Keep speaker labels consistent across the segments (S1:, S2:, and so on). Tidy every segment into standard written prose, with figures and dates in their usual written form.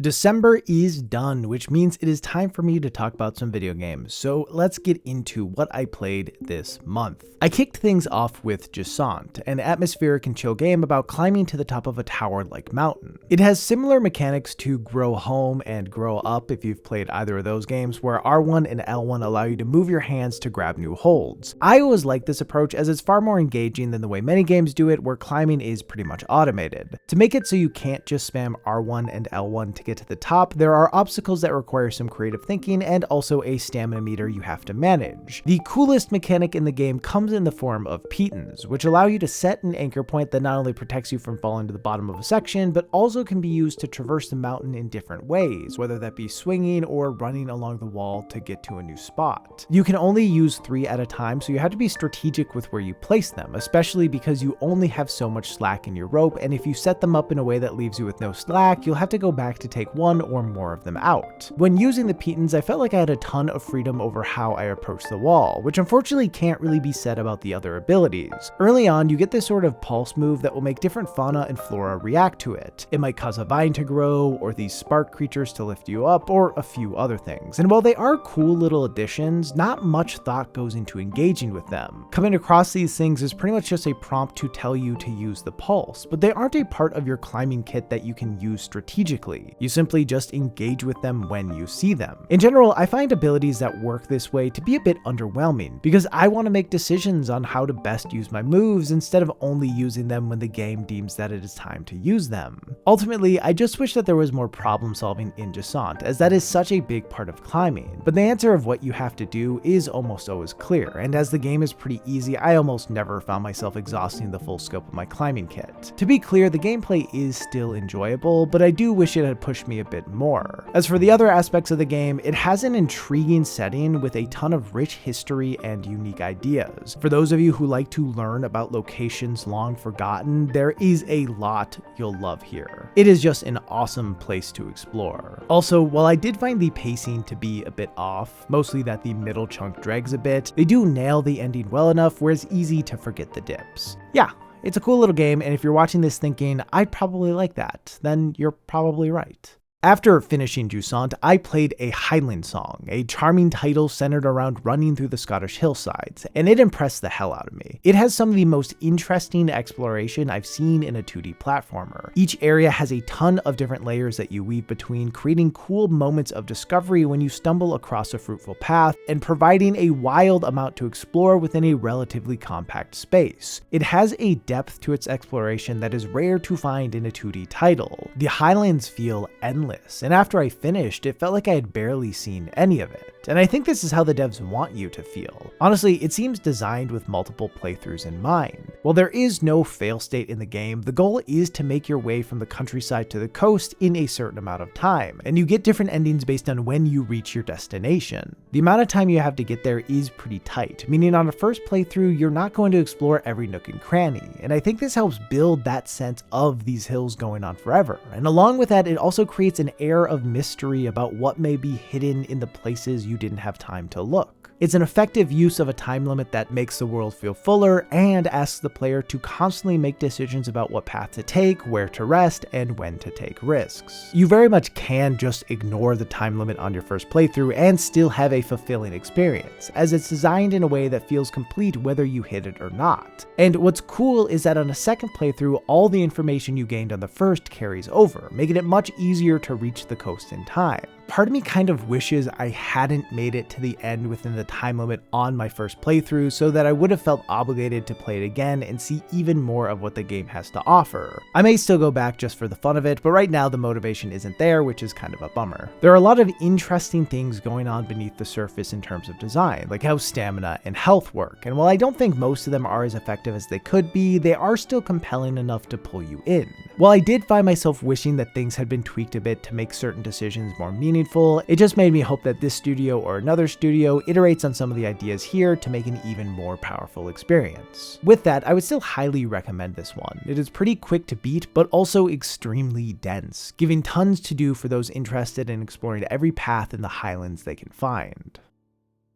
S1: December is done, which means it is time for me to talk about some video games, so let's get into what I played this month. I kicked things off with Jusant, an atmospheric and chill game about climbing to the top of a tower-like mountain. It has similar mechanics to Grow Home and Grow Up if you've played either of those games, where R1 and L1 allow you to move your hands to grab new holds. I always like this approach as it's far more engaging than the way many games do it, where climbing is pretty much automated. To make it so you can't just spam R1 and L1 to get to the top, there are obstacles that require some creative thinking and also a stamina meter you have to manage. The coolest mechanic in the game comes in the form of pitons, which allow you to set an anchor point that not only protects you from falling to the bottom of a section, but also can be used to traverse the mountain in different ways, whether that be swinging or running along the wall to get to a new spot. You can only use 3 at a time, so you have to be strategic with where you place them, especially because you only have so much slack in your rope, and if you set them up in a way that leaves you with no slack, you'll have to go back to take one or more of them out. When using the pitons, I felt like I had a ton of freedom over how I approached the wall, which unfortunately can't really be said about the other abilities. Early on, you get this sort of pulse move that will make different fauna and flora react to it. It might cause a vine to grow, or these spark creatures to lift you up, or a few other things. And while they are cool little additions, not much thought goes into engaging with them. Coming across these things is pretty much just a prompt to tell you to use the pulse, but they aren't a part of your climbing kit that you can use strategically. You simply just engage with them when you see them. In general, I find abilities that work this way to be a bit underwhelming, because I want to make decisions on how to best use my moves instead of only using them when the game deems that it is time to use them. Ultimately, I just wish that there was more problem solving in Jusant, as that is such a big part of climbing, but the answer of what you have to do is almost always clear, and as the game is pretty easy, I almost never found myself exhausting the full scope of my climbing kit. To be clear, the gameplay is still enjoyable, but I do wish it had pushed me a bit more. As for the other aspects of the game, it has an intriguing setting with a ton of rich history and unique ideas. For those of you who like to learn about locations long forgotten, there is a lot you'll love here. It is just an awesome place to explore. Also, while I did find the pacing to be a bit off, mostly that the middle chunk drags a bit, they do nail the ending well enough where it's easy to forget the dips. Yeah, it's a cool little game, and if you're watching this thinking, I'd probably like that, then you're probably right. After finishing Jusant, I played a Highland song, a charming title centered around running through the Scottish hillsides, and it impressed the hell out of me. It has some of the most interesting exploration I've seen in a 2D platformer. Each area has a ton of different layers that you weave between, creating cool moments of discovery when you stumble across a fruitful path, and providing a wild amount to explore within a relatively compact space. It has a depth to its exploration that is rare to find in a 2D title. The Highlands feel endless, and after I finished, it felt like I had barely seen any of it. And I think this is how the devs want you to feel. Honestly, it seems designed with multiple playthroughs in mind. While there is no fail state in the game, the goal is to make your way from the countryside to the coast in a certain amount of time, and you get different endings based on when you reach your destination. The amount of time you have to get there is pretty tight, meaning on a first playthrough, you're not going to explore every nook and cranny, and I think this helps build that sense of these hills going on forever. And along with that, it also creates an air of mystery about what may be hidden in the places you didn't have time to look. It's an effective use of a time limit that makes the world feel fuller and asks the player to constantly make decisions about what path to take, where to rest, and when to take risks. You very much can just ignore the time limit on your first playthrough and still have a fulfilling experience, as it's designed in a way that feels complete whether you hit it or not. And what's cool is that on a second playthrough, all the information you gained on the first carries over, making it much easier to reach the coast in time. Part of me kind of wishes I hadn't made it to the end within the time limit on my first playthrough, so that I would have felt obligated to play it again and see even more of what the game has to offer. I may still go back just for the fun of it, but right now the motivation isn't there, which is kind of a bummer. There are a lot of interesting things going on beneath the surface in terms of design, like how stamina and health work, and while I don't think most of them are as effective as they could be, they are still compelling enough to pull you in. While I did find myself wishing that things had been tweaked a bit to make certain decisions more meaningful, it just made me hope that this studio or another studio iterates on some of the ideas here to make an even more powerful experience. With that, I would still highly recommend this one. It is pretty quick to beat, but also extremely dense, giving tons to do for those interested in exploring every path in the Highlands they can find.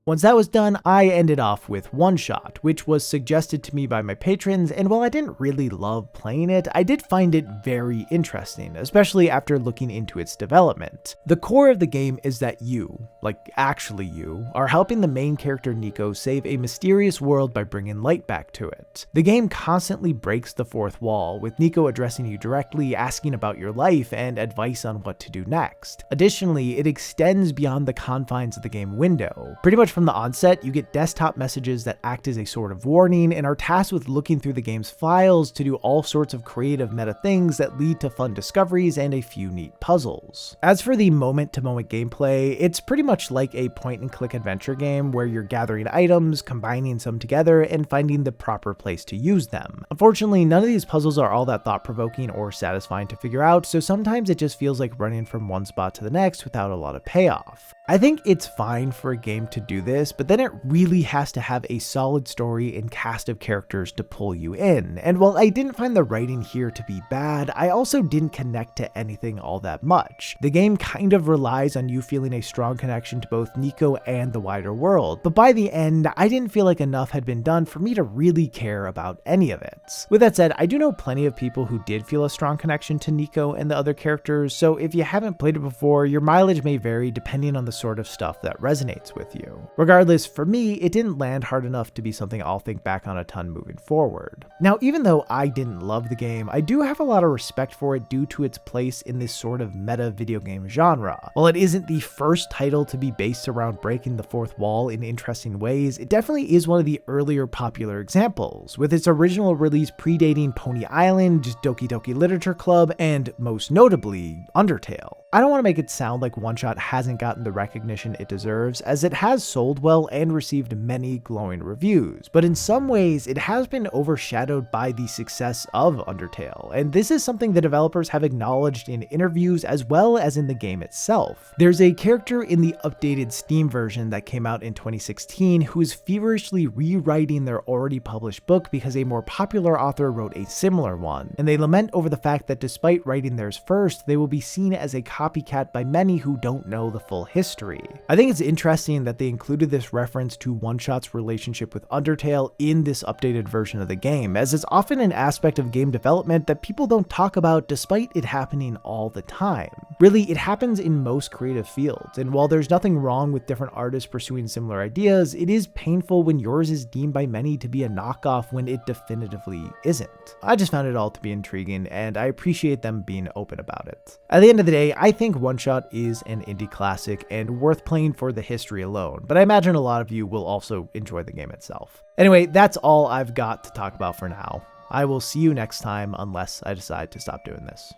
S1: Once that was done, I ended off with OneShot, which was suggested to me by my patrons, and while I didn't really love playing it, I did find it very interesting, especially after looking into its development. The core of the game is that you, like actually you, are helping the main character Nico save a mysterious world by bringing light back to it. The game constantly breaks the fourth wall, with Nico addressing you directly, asking about your life, and advice on what to do next. Additionally, it extends beyond the confines of the game window. Pretty much from the onset, you get desktop messages that act as a sort of warning and are tasked with looking through the game's files to do all sorts of creative meta things that lead to fun discoveries and a few neat puzzles. As for the moment-to-moment gameplay, it's pretty much like a point-and-click adventure game where you're gathering items, combining some together, and finding the proper place to use them. Unfortunately, none of these puzzles are all that thought-provoking or satisfying to figure out, so sometimes it just feels like running from one spot to the next without a lot of payoff. I think it's fine for a game to do this, but then it really has to have a solid story and cast of characters to pull you in. And while I didn't find the writing here to be bad, I also didn't connect to anything all that much. The game kind of relies on you feeling a strong connection to both Nico and the wider world, but by the end, I didn't feel like enough had been done for me to really care about any of it. With that said, I do know plenty of people who did feel a strong connection to Nico and the other characters, so if you haven't played it before, your mileage may vary depending on the sort of stuff that resonates with you. Regardless, for me, it didn't land hard enough to be something I'll think back on a ton moving forward. Now, even though I didn't love the game, I do have a lot of respect for it due to its place in this sort of meta video game genre. While it isn't the first title to be based around breaking the fourth wall in interesting ways, it definitely is one of the earlier popular examples, with its original release predating Pony Island, Doki Doki Literature Club, and most notably, Undertale. I don't want to make it sound like OneShot hasn't gotten the recognition it deserves, as it has sold well and received many glowing reviews, but in some ways it has been overshadowed by the success of Undertale, and this is something the developers have acknowledged in interviews as well as in the game itself. There's a character in the updated Steam version that came out in 2016 who is feverishly rewriting their already published book because a more popular author wrote a similar one, and they lament over the fact that despite writing theirs first, they will be seen as a copycat by many who don't know the full history. I think it's interesting that they included this reference to OneShot's relationship with Undertale in this updated version of the game, as it's often an aspect of game development that people don't talk about despite it happening all the time. Really, it happens in most creative fields, and while there's nothing wrong with different artists pursuing similar ideas, it is painful when yours is deemed by many to be a knockoff when it definitively isn't. I just found it all to be intriguing, and I appreciate them being open about it. At the end of the day, I think OneShot is an indie classic and worth playing for the history alone, but I imagine a lot of you will also enjoy the game itself. Anyway, that's all I've got to talk about for now. I will see you next time unless I decide to stop doing this.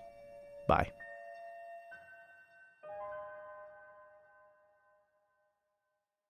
S1: Bye.